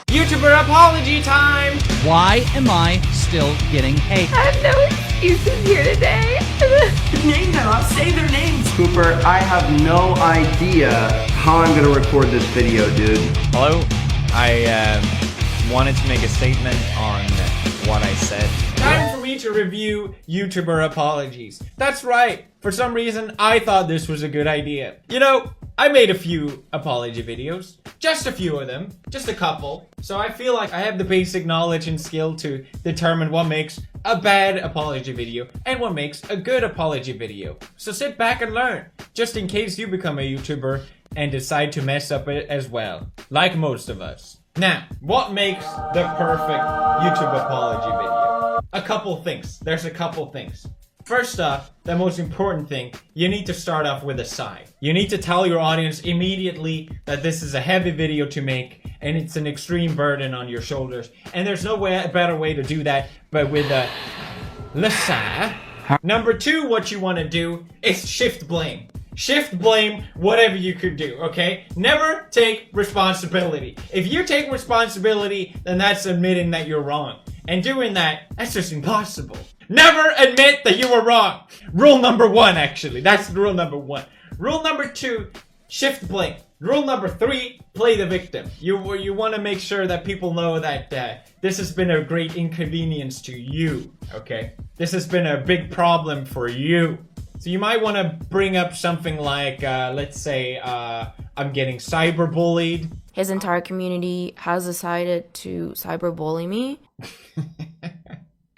YouTuber apology time! Why am I still getting hate? I have no excuses here today. Name them, I'll say their names. Cooper, I have no idea how I'm gonna record this video, dude. Hello, I wanted to make a statement on what I said. Time for me to review YouTuber apologies. That's right, for some reason I thought this was a good idea. You know, I made a few apology videos. Just a few of them. Just a couple. So I feel like I have the basic knowledge and skill to determine what makes a bad apology video and what makes a good apology video. So sit back and learn, just in case you become a YouTuber and decide to mess up it as well. Like most of us. Now, what makes the perfect YouTube apology video? A couple things. There's a couple things. First off, the most important thing, you need to start off with a sigh. You need to tell your audience immediately that this is a heavy video to make and it's an extreme burden on your shoulders. And there's no better way to do that but with a sigh. Number two, what you want to do is shift blame. Shift blame whatever you could do, okay? Never take responsibility. If you take responsibility, then that's admitting that you're wrong. And doing that, that's just impossible. Never admit that you were wrong. Rule number one, actually. That's rule number one. Rule number two, shift blame. Rule number three, play the victim. You want to make sure that people know that this has been a great inconvenience to you, okay? This has been a big problem for you. So you might want to bring up something like, let's say, I'm getting cyberbullied. His entire community has decided to cyberbully me.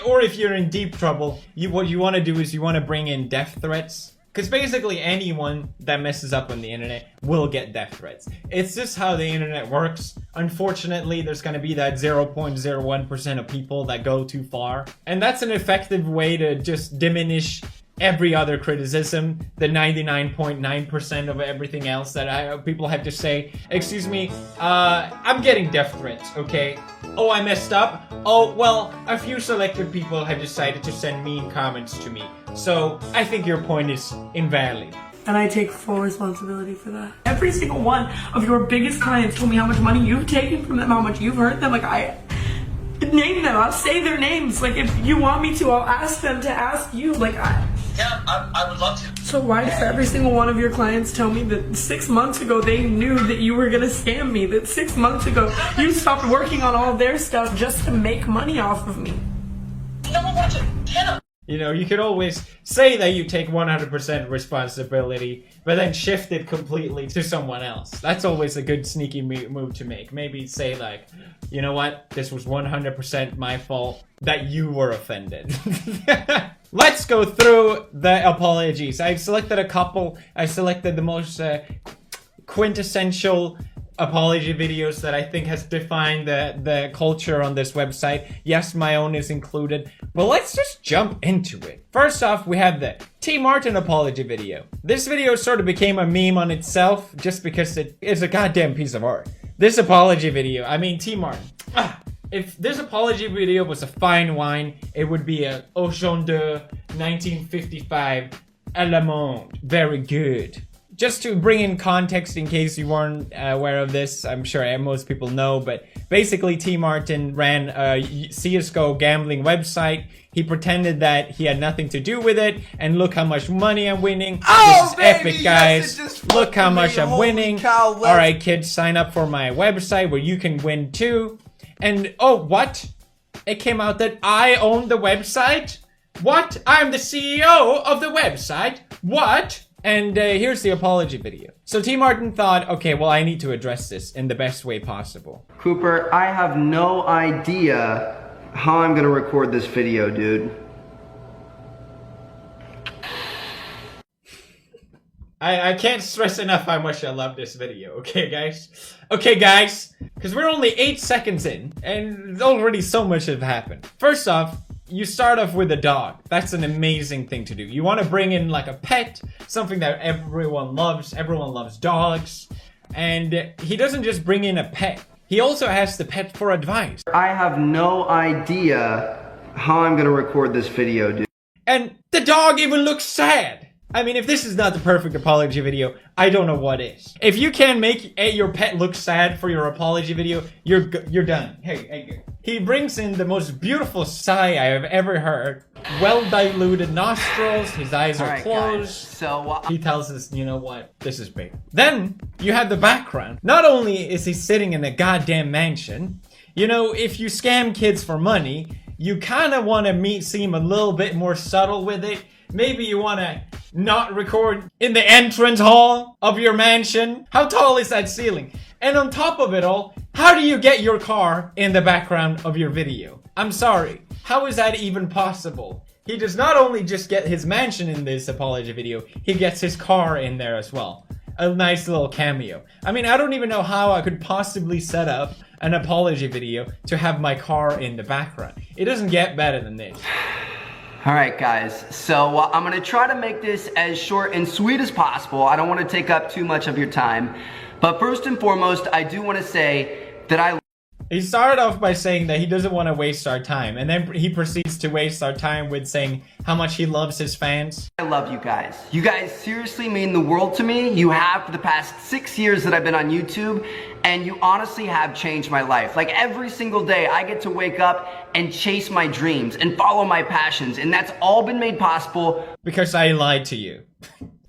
Or if you're in deep trouble, what you want to do is you want to bring in death threats. Because basically anyone that messes up on the internet will get death threats. It's just how the internet works. Unfortunately, there's going to be that 0.01% of people that go too far. And that's an effective way to just diminish every other criticism, the 99.9% of everything else that people have to say. Excuse me, I'm getting death threats, okay? Oh, I messed up? Oh, well, a few selected people have decided to send mean comments to me. So, I think your point is invalid. And I take full responsibility for that. Every single one of your biggest clients told me how much money you've taken from them, how much you've hurt them. Like, name them, I'll say their names. Like, if you want me to, I'll ask them to ask you. Like, yeah, I would love to. So why did every single one of your clients tell me that 6 months ago they knew that you were gonna scam me? That 6 months ago you stopped working on all their stuff just to make money off of me? No one wants to. Hannah. You know, you could always say that you take 100% responsibility, but then shift it completely to someone else. That's always a good sneaky move to make. Maybe say like, you know what, this was 100% my fault that you were offended. Let's go through the apologies. I've selected a couple. I selected the most quintessential apology videos that I think has defined the culture on this website. Yes, my own is included, but let's just jump into it. First off, we have the T. Martin apology video. This video sort of became a meme on itself just because it is a goddamn piece of art. This apology video, I mean, T. Martin. If this apology video was a fine wine, it would be a Ocean de 1955 à la monde. Very good. Just to bring in context in case you weren't aware of this, I'm sure most people know, but basically T. Martin ran a CSGO gambling website. He pretended that he had nothing to do with it, and look how much money I'm winning. Oh, this is baby, epic, guys. yes, Look how much I'm winning. Cow, Alright, kids, sign up for my website where you can win too. And, oh, what? It came out that I own the website? What? I'm the CEO of the website? What? And here's the apology video. So T. Martin thought, okay, well, I need to address this in the best way possible. Cooper, I have no idea how I'm gonna record this video, dude. I can't stress enough how much I love this video, okay guys? Okay guys, because we're only 8 seconds in, and already so much has happened. First off, you start off with a dog. That's an amazing thing to do. You want to bring in like a pet, something that everyone loves. Everyone loves dogs. And he doesn't just bring in a pet. He also asks the pet for advice. I have no idea how I'm gonna record this video, dude. And the dog even looks sad. I mean, if this is not the perfect apology video, I don't know what is. If you can make your pet look sad for your apology video, you're done. Hey, he brings in the most beautiful sigh I have ever heard. Well-diluted nostrils, his eyes are closed. Guys, so He tells us, you know what, this is big. Then, you have the background. Not only is he sitting in a goddamn mansion, you know, if you scam kids for money, you kind of want to seem a little bit more subtle with it. Maybe you want to not record in the entrance hall of your mansion. How tall is that ceiling? And on top of it all, how do you get your car in the background of your video? I'm sorry. How is that even possible? He does not only just get his mansion in this apology video, he gets his car in there as well. A nice little cameo. I mean, I don't even know how I could possibly set up an apology video to have my car in the background. It doesn't get better than this. Alright guys, so I'm going to try to make this as short and sweet as possible. I don't want to take up too much of your time. But first and foremost, I do want to say that He started off by saying that he doesn't want to waste our time, and then he proceeds to waste our time with saying how much he loves his fans. I love you guys. You guys seriously mean the world to me. You have for the past 6 years that I've been on YouTube, and you honestly have changed my life. Like every single day, I get to wake up and chase my dreams and follow my passions, and that's all been made possible because I lied to you.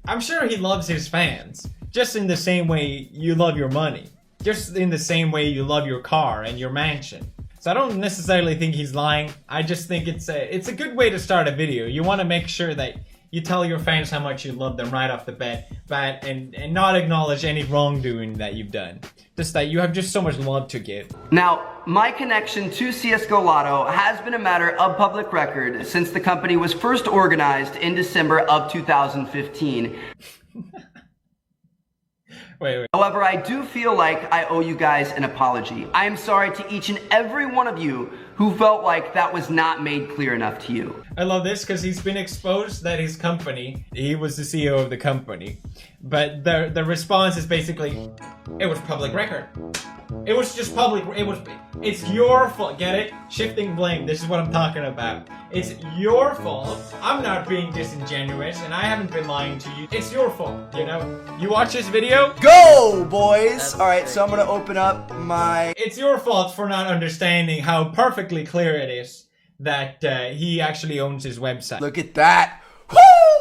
I'm sure he loves his fans, just in the same way you love your money. Just in the same way you love your car and your mansion. So I don't necessarily think he's lying. I just think it's a good way to start a video. You want to make sure that you tell your fans how much you love them right off the bat and not acknowledge any wrongdoing that you've done. Just that you have just so much love to give. Now, my connection to CSGO Lotto has been a matter of public record since the company was first organized in December of 2015. Wait. However, I do feel like I owe you guys an apology. I am sorry to each and every one of you who felt like that was not made clear enough to you. I love this because he's been exposed that his company, he was the CEO of the company. But the response is basically, it was public record. It was just public, it's your fault, get it? Shifting blame, this is what I'm talking about. It's your fault. I'm not being disingenuous and I haven't been lying to you. It's your fault, you know? You watch this video? Go, boys! Alright, so I'm gonna open up my... It's your fault for not understanding how perfectly clear it is that he actually owns his website. Look at that. Woo!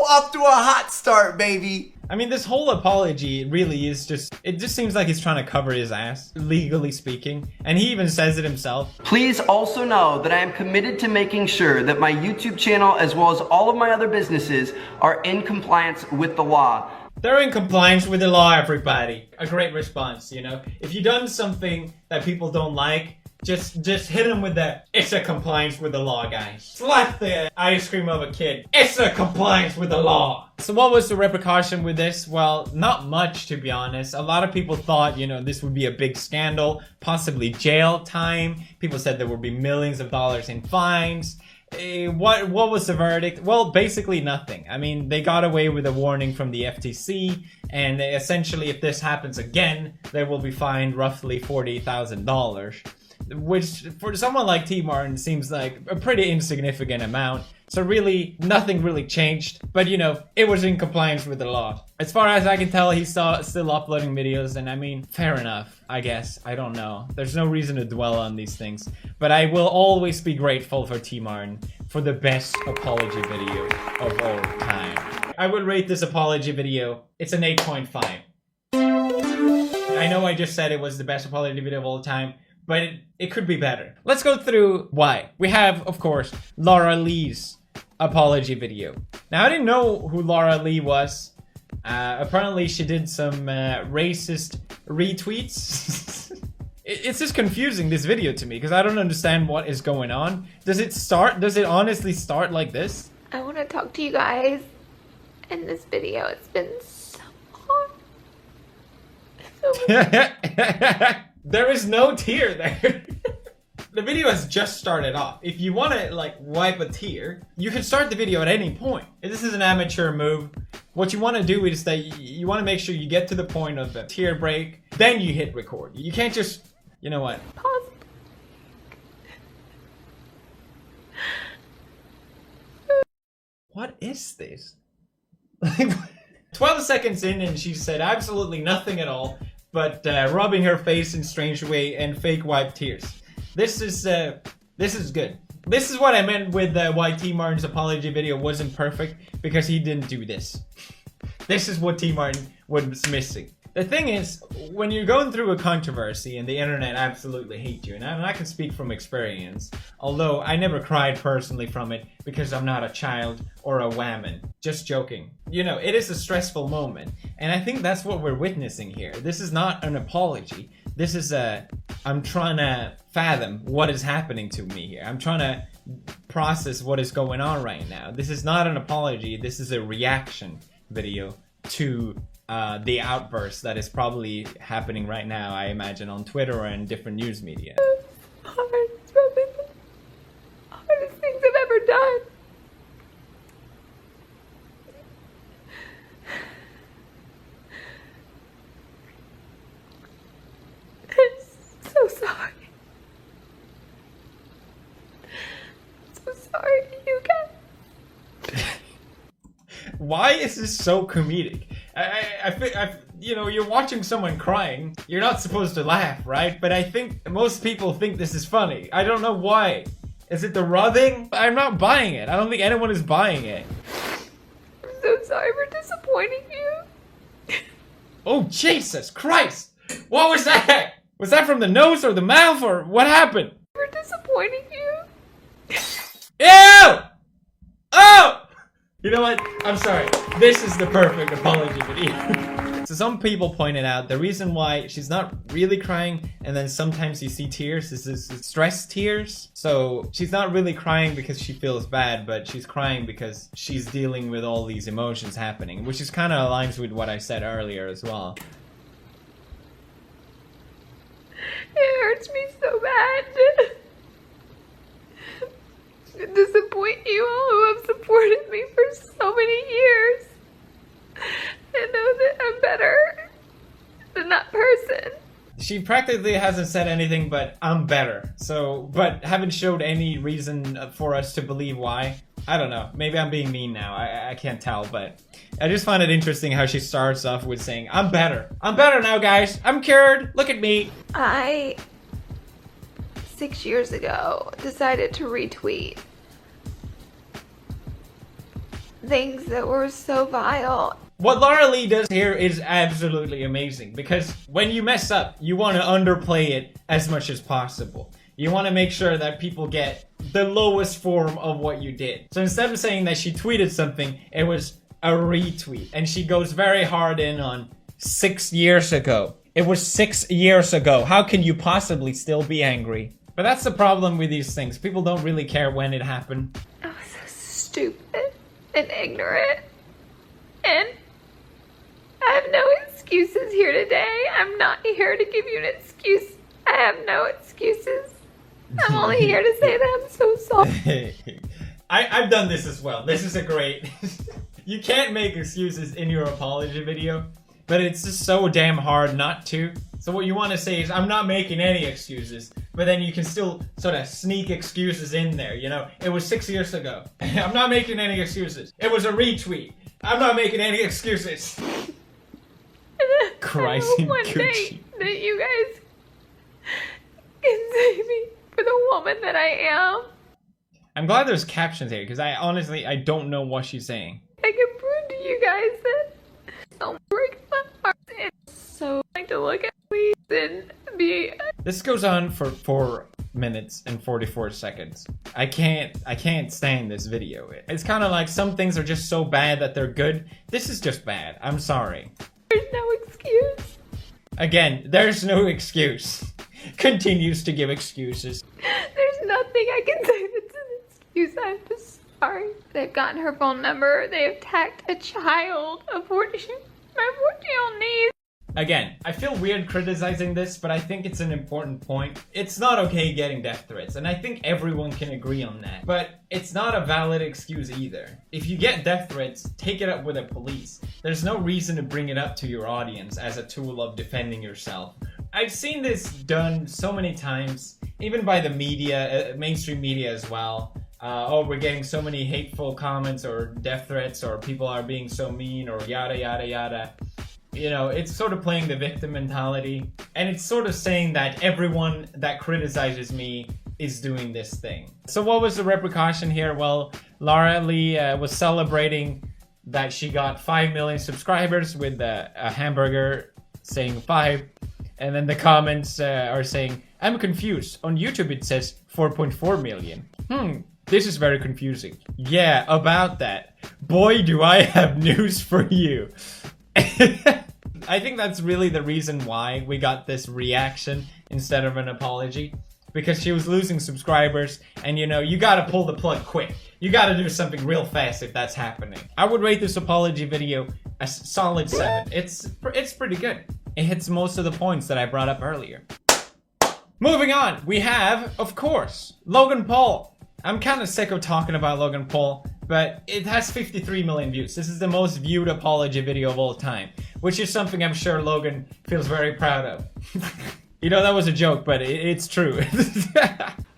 Off to a hot start, baby! I mean, this whole apology really is just, it just seems like he's trying to cover his ass, legally speaking. And he even says it himself. Please also know that I am committed to making sure that my YouTube channel, as well as all of my other businesses, are in compliance with the law. They're in compliance with the law, everybody. A great response, you know? If you've done something that people don't like, just hit them with the, it's a compliance with the law, guys. Slap the ice cream of a kid. It's a compliance with the law. So what was the repercussion with this? Well, not much, to be honest. A lot of people thought, you know, this would be a big scandal, possibly jail time. People said there would be millions of dollars in fines. What was the verdict? Well, basically nothing. I mean, they got away with a warning from the FTC, and essentially if this happens again, they will be fined roughly $40,000. Which, for someone like T. Martin, seems like a pretty insignificant amount. So really, nothing really changed. But, you know, it was in compliance with the law. As far as I can tell, he's still uploading videos. And I mean, fair enough, I guess. I don't know. There's no reason to dwell on these things. But I will always be grateful for T. Martin for the best apology video of all time. I would rate this apology video, it's an 8.5. I know I just said it was the best apology video of all time, but it could be better. Let's go through why. We have, of course, Laura Lee's apology video. Now, I didn't know who Laura Lee was. Apparently, she did some racist retweets. It's just confusing, this video, to me, because I don't understand what is going on. Does it honestly start like this? I want to talk to you guys in this video. It's been so hard. There is no tear there. The video has just started off. If you want to like wipe a tear, you can start the video at any point. This is an amateur move. What you want to do is that you want to make sure you get to the point of the tear break, then you hit record. You can't just, you know what? Pause. What is this? 12 seconds in and she said absolutely nothing at all, but rubbing her face in strange way and fake wipe tears. This is good. This is what I meant with why T Martin's apology video wasn't perfect, because he didn't do this. This is what T Martin was missing. The thing is, when you're going through a controversy and the internet absolutely hate you, and I can speak from experience, although I never cried personally from it because I'm not a child or a whammon. Just joking. You know, it is a stressful moment, and I think that's what we're witnessing here. This is not an apology. This is I'm trying to fathom what is happening to me here. I'm trying to process what is going on right now. This is not an apology. This is a reaction video to the outburst that is probably happening right now, I imagine, on Twitter or in different news media. It's probably the hardest things I've ever done. I'm so sorry. So sorry, you guys. Why is this so comedic? I you know, you're watching someone crying. You're not supposed to laugh, right? But I think most people think this is funny. I don't know why. Is it the rubbing? I'm not buying it. I don't think anyone is buying it. I'm so sorry for disappointing you. Oh, Jesus Christ! What was that? Was that from the nose or the mouth or what happened? For disappointing you. Ew! Oh! You know what? I'm sorry. This is the perfect apology video. So some people pointed out the reason why she's not really crying, and then sometimes you see tears, is stress tears. So she's not really crying because she feels bad, but she's crying because she's dealing with all these emotions happening, which is kind of aligns with what I said earlier as well. It hurts me so bad to disappoint you all who have supported me for so many years. I know that I'm better than that person. She practically hasn't said anything but I'm better. So, but haven't showed any reason for us to believe why. I don't know. Maybe I'm being mean now. I can't tell, but I just find it interesting how she starts off with saying, I'm better. I'm better now, guys. I'm cured. Look at me. I, 6 years ago, decided to retweet things that were so vile. What Laura Lee does here is absolutely amazing, because when you mess up, you want to underplay it as much as possible. You want to make sure that people get the lowest form of what you did. So instead of saying that she tweeted something, it was a retweet. And she goes very hard in on 6 years ago. It was 6 years ago. How can you possibly still be angry? But that's the problem with these things. People don't really care when it happened. I was so stupid and ignorant. And I have no excuses here today. I'm not here to give you an excuse. I have no excuses. I'm only here to say that I'm so sorry. I've done this as well. This is a great... You can't make excuses in your apology video, but it's just so damn hard not to. So what you want to say is, I'm not making any excuses, but then you can still sort of sneak excuses in there, you know? It was 6 years ago. I'm not making any excuses. It was a retweet. I'm not making any excuses. Christ and one Gucci. day that you guys can save me for the woman that I am. I'm glad there's captions here, because I don't know what she's saying. I can prove to you guys that don't break my heart. It's so like to look at me and be. This goes on for 4 minutes and 44 seconds. I can't stand this video. It's kind of like some things are just so bad that they're good. This is just bad. I'm sorry. There's no excuse. Again, there's no excuse. Continues to give excuses. There's nothing I can say that's an excuse. I'm just sorry. They've gotten her phone number. They attacked a child, my 14-year-old niece. Again, I feel weird criticizing this, but I think it's an important point. It's not okay getting death threats, and I think everyone can agree on that. But it's not a valid excuse either. If you get death threats, take it up with the police. There's no reason to bring it up to your audience as a tool of defending yourself. I've seen this done so many times, even by the media, mainstream media as well. oh, we're getting so many hateful comments or death threats or people are being so mean or yada yada yada. You know, it's sort of playing the victim mentality, and it's sort of saying that everyone that criticizes me is doing this thing. So what was the repercussion here? Well, Lara Lee was celebrating that she got 5 million subscribers with a hamburger saying 5, and then the comments are saying, I'm confused. On YouTube it says 4.4 million. This is very confusing. Yeah, about that. Boy, do I have news for you. I think that's really the reason why we got this reaction instead of an apology. Because she was losing subscribers, and you know, you gotta pull the plug quick. You gotta do something real fast if that's happening. I would rate this apology video a solid 7. It's pretty good. It hits most of the points that I brought up earlier. Moving on, we have, of course, Logan Paul. I'm kind of sick of talking about Logan Paul, but it has 53 million views. This is the most viewed apology video of all time, which is something I'm sure Logan feels very proud of. You know, that was a joke, but it's true.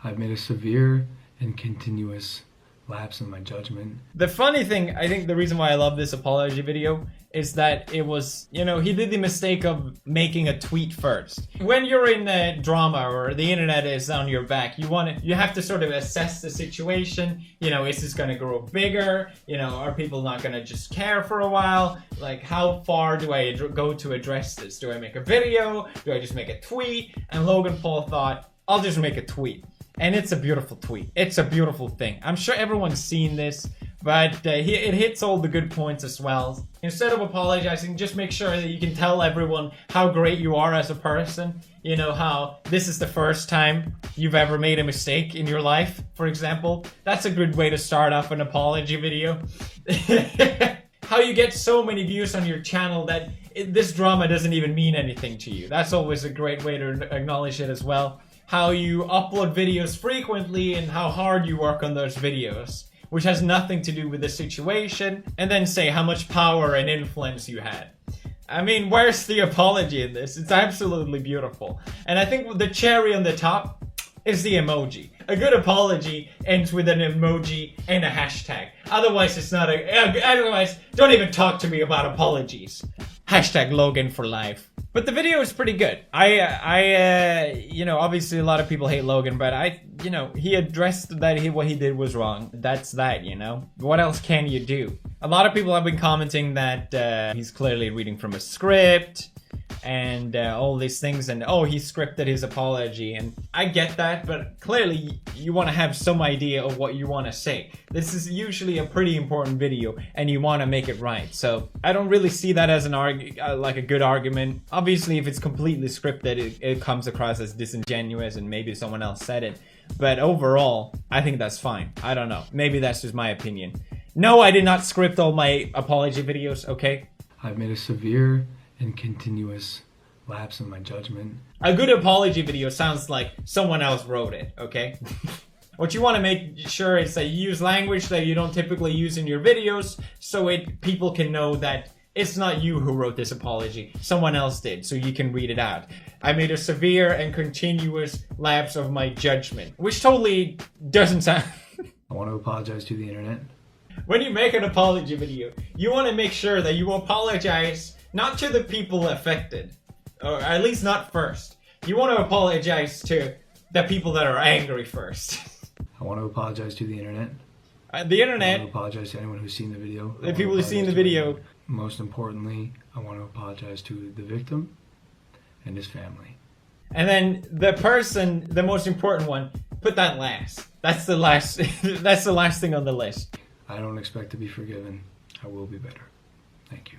I've made a severe and continuous lapse in my judgment. The funny thing, I think the reason why I love this apology video is that it was, you know, he did the mistake of making a tweet first. When you're in a drama or the internet is on your back, you have to sort of assess the situation. You know, is this gonna grow bigger? You know, are people not gonna just care for a while? Like, how far do I go to address this? Do I make a video? Do I just make a tweet? And Logan Paul thought, I'll just make a tweet. And it's a beautiful tweet. It's a beautiful thing. I'm sure everyone's seen this, but it hits all the good points as well. Instead of apologizing, just make sure that you can tell everyone how great you are as a person. You know, how this is the first time you've ever made a mistake in your life, for example. That's a good way to start off an apology video. How you get so many views on your channel that this drama doesn't even mean anything to you. That's always a great way to acknowledge it as well. How you upload videos frequently and how hard you work on those videos, which has nothing to do with the situation, and then say how much power and influence you had. I mean, where's the apology in this? It's absolutely beautiful. And I think the cherry on the top is the emoji. A good apology ends with an emoji and a hashtag. Otherwise, it's not otherwise, don't even talk to me about apologies. Hashtag Logan for life. But the video is pretty good. You know, obviously a lot of people hate Logan, but you know, he addressed that what he did was wrong. That's that, you know? What else can you do? A lot of people have been commenting that he's clearly reading from a script and all these things, and oh, he scripted his apology, and I get that, but clearly you want to have some idea of what you want to say. This is usually a pretty important video, and you want to make it right. So I don't really see that as an like a good argument. Obviously, if it's completely scripted, it comes across as disingenuous, and maybe someone else said it. But overall, I think that's fine. I don't know. Maybe that's just my opinion. No, I did not script all my apology videos, okay? I've made a severe and continuous lapse in my judgment. A good apology video sounds like someone else wrote it, okay? What you want to make sure is that you use language that you don't typically use in your videos, so people can know that it's not you who wrote this apology, someone else did, so you can read it out. I made a severe and continuous lapse of my judgment, which totally doesn't sound... I want to apologize to the internet. When you make an apology video, you want to make sure that you apologize not to the people affected, or at least not first. You want to apologize to the people that are angry first. I want to apologize to the internet. The internet. I want to apologize to anyone who's seen the video. The people who've seen the video. Most importantly, I want to apologize to the victim and his family. And then the person, the most important one, put that last. That's the last. That's the last thing on the list. I don't expect to be forgiven. I will be better. Thank you.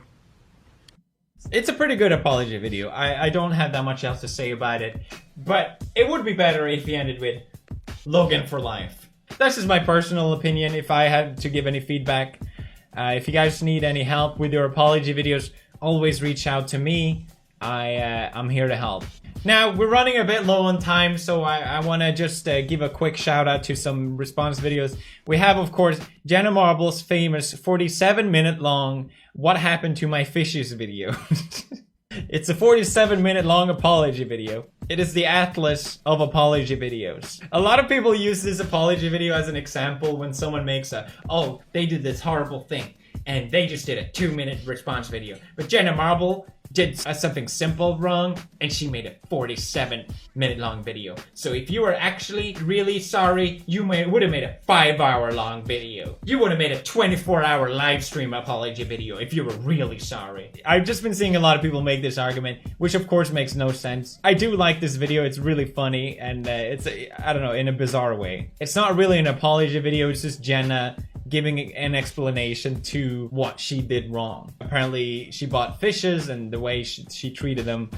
It's a pretty good apology video. I don't have that much else to say about it, but it would be better if he ended with Logan for life. That's just my personal opinion. If I had to give any feedback, if you guys need any help with your apology videos, always reach out to me. I'm here to help. Now, we're running a bit low on time, so I want to just give a quick shout out to some response videos. We have, of course, Jenna Marble's famous 47-minute long What Happened to My Fishes video. It's a 47-minute long apology video. It is the atlas of apology videos. A lot of people use this apology video as an example when someone makes oh, they did this horrible thing and they just did a 2-minute response video. But Jenna Marble did something simple wrong and she made a 47-minute long video. So if you were actually really sorry, you would have made a 5-hour long video. You would have made a 24-hour live stream apology video if you were really sorry. I've just been seeing a lot of people make this argument, which of course makes no sense. I do like this video, it's really funny, and it's, I don't know, in a bizarre way. It's not really an apology video, it's just Jenna giving an explanation to what she did wrong. Apparently, she bought fishes and the way she treated them,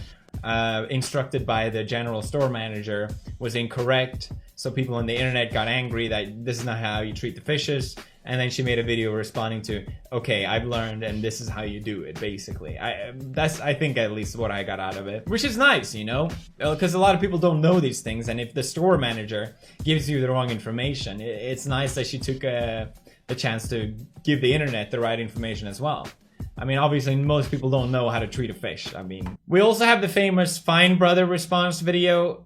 instructed by the general store manager, was incorrect. So people on the internet got angry that this is not how you treat the fishes. And then she made a video responding to, okay, I've learned and this is how you do it, basically. That's, I think, at least what I got out of it. Which is nice, you know? Because a lot of people don't know these things. And if the store manager gives you the wrong information, it's nice that she took the chance to give the internet the right information as well. I mean, obviously, most people don't know how to treat a fish. I mean, we also have the famous Fine Brother response video,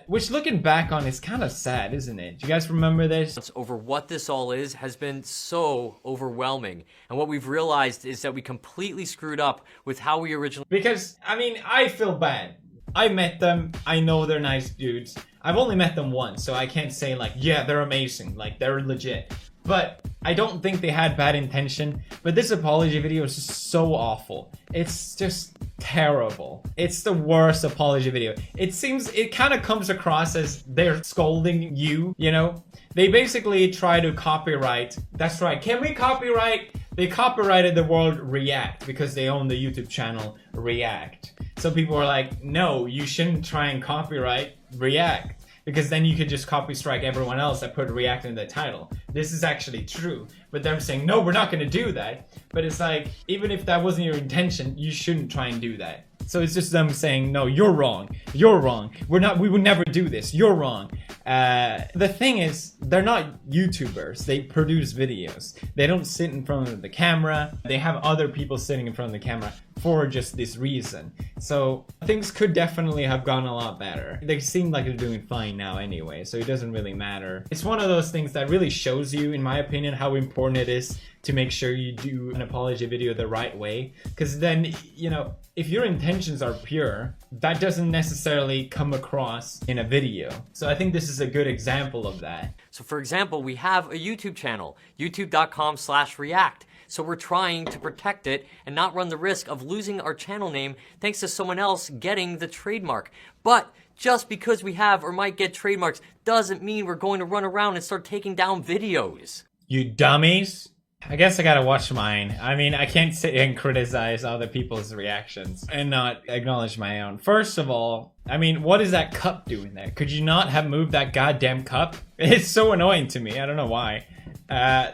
which looking back on is kind of sad, isn't it? Do you guys remember this? Over what this all is has been so overwhelming. And what we've realized is that we completely screwed up with how we originally... Because, I mean, I feel bad. I met them. I know they're nice dudes. I've only met them once, so I can't say like, yeah, they're amazing. Like, they're legit. But I don't think they had bad intention. But this apology video is just so awful. It's just terrible. It's the worst apology video. It kind of comes across as they're scolding you, you know? They basically try to copyright. That's right. Can we copyright? They copyrighted the word react because they own the YouTube channel React. So people are like, no, you shouldn't try and copyright React. Because then you could just copy strike everyone else that put react in the title. This is actually true. But they're saying, no, we're not going to do that. But it's like, even if that wasn't your intention, you shouldn't try and do that. So it's just them saying, no, you're wrong. You're wrong. We would never do this. You're wrong. The thing is, they're not YouTubers. They produce videos. They don't sit in front of the camera. They have other people sitting in front of the camera for just this reason. So things could definitely have gone a lot better. They seem like they're doing fine now anyway, so it doesn't really matter. It's one of those things that really shows you, in my opinion, how important it is to make sure you do an apology video the right way. Because then, you know, if your intentions are pure, that doesn't necessarily come across in a video. So I think this is a good example of that. So for example, we have a YouTube channel, youtube.com/react. So we're trying to protect it and not run the risk of losing our channel name thanks to someone else getting the trademark. But just because we have or might get trademarks doesn't mean we're going to run around and start taking down videos. You dummies. I guess I gotta watch mine. I mean, I can't sit and criticize other people's reactions and not acknowledge my own. First of all, I mean, what is that cup doing there? Could you not have moved that goddamn cup? It's so annoying to me. I don't know why.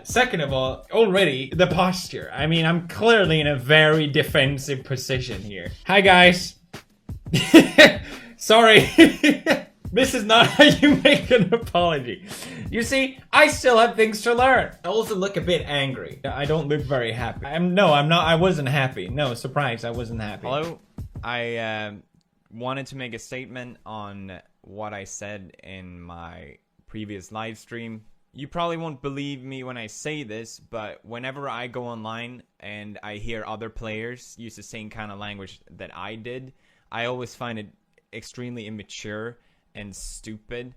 Second of all, already, the posture. I mean, I'm clearly in a very defensive position here. Hi, guys. Sorry. This is not how you make an apology. You see, I still have things to learn. I also look a bit angry. I don't look very happy. I'm not. I wasn't happy. No, surprise, I wasn't happy. Hello? I wanted to make a statement on what I said in my previous live stream. You probably won't believe me when I say this, but whenever I go online and I hear other players use the same kind of language that I did, I always find it extremely immature and stupid,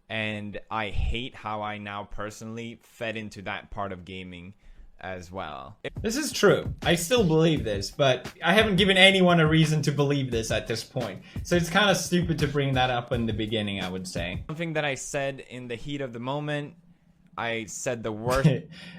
and I hate how I now personally fed into that part of gaming as well. This is true. I still believe this, but I haven't given anyone a reason to believe this at this point. So it's kind of stupid to bring that up in the beginning, I would say. Something that I said in the heat of the moment, I said the worst.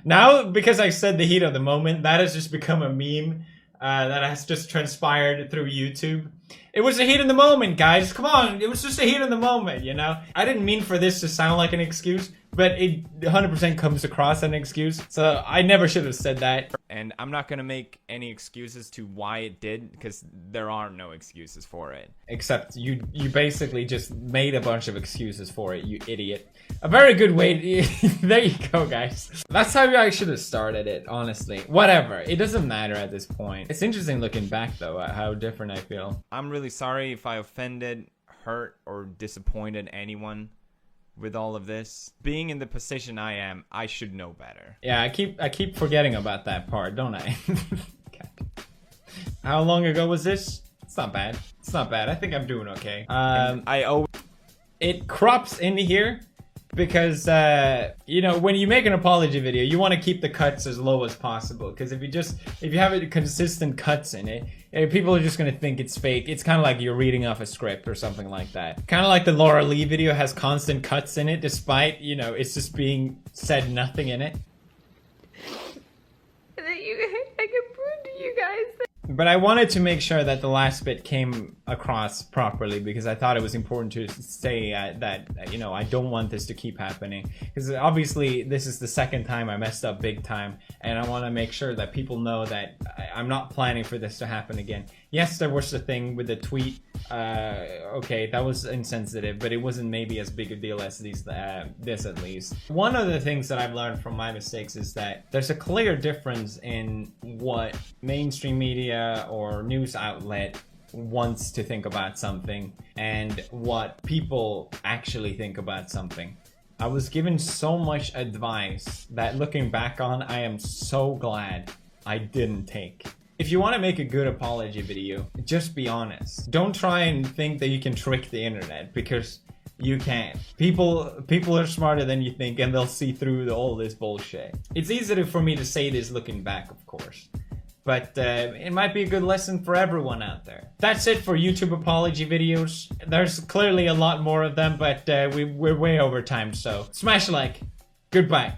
Now, because I said the heat of the moment, that has just become a meme that has just transpired through YouTube. It was a heat of the moment, guys. Come on, it was just a heat of the moment, you know? I didn't mean for this to sound like an excuse, but it 100% comes across as an excuse. So I never should have said that. And I'm not gonna make any excuses to why it did, because there are no excuses for it. Except you basically just made a bunch of excuses for it, you idiot. A very good way to, there you go, guys. That's how I should have started it, honestly. Whatever, it doesn't matter at this point. It's interesting looking back though at how different I feel. I'm really sorry if I offended, hurt, or disappointed anyone with all of this. Being in the position I am, I should know better. Yeah, I keep forgetting about that part, don't I? How long ago was this? It's not bad. It's not bad. I think I'm doing okay. It crops in here because you know, when you make an apology video, you want to keep the cuts as low as possible, because if you have it consistent cuts in it, people are just gonna think it's fake. It's kind of like you're reading off a script or something like that. Kind of like the Laura Lee video has constant cuts in it, despite, you know, it's just being said nothing in it. That I can prove to you guys that. But I wanted to make sure that the last bit came across properly, because I thought it was important to say that, you know, I don't want this to keep happening. Because obviously this is the second time I messed up big time, and I want to make sure that people know that I'm not planning for this to happen again. Yes, there was the thing with the tweet. Okay, that was insensitive, but it wasn't maybe as big a deal as this at least. One of the things that I've learned from my mistakes is that there's a clear difference in what mainstream media or news outlet wants to think about something and what people actually think about something. I was given so much advice that, looking back on, I am so glad I didn't take. If you want to make a good apology video, just be honest. Don't try and think that you can trick the internet, because you can't. People are smarter than you think, and they'll see through all this bullshit. It's easier for me to say this looking back, of course, but it might be a good lesson for everyone out there. That's it for YouTube apology videos. There's clearly a lot more of them, but we're way over time, so smash a like. Goodbye.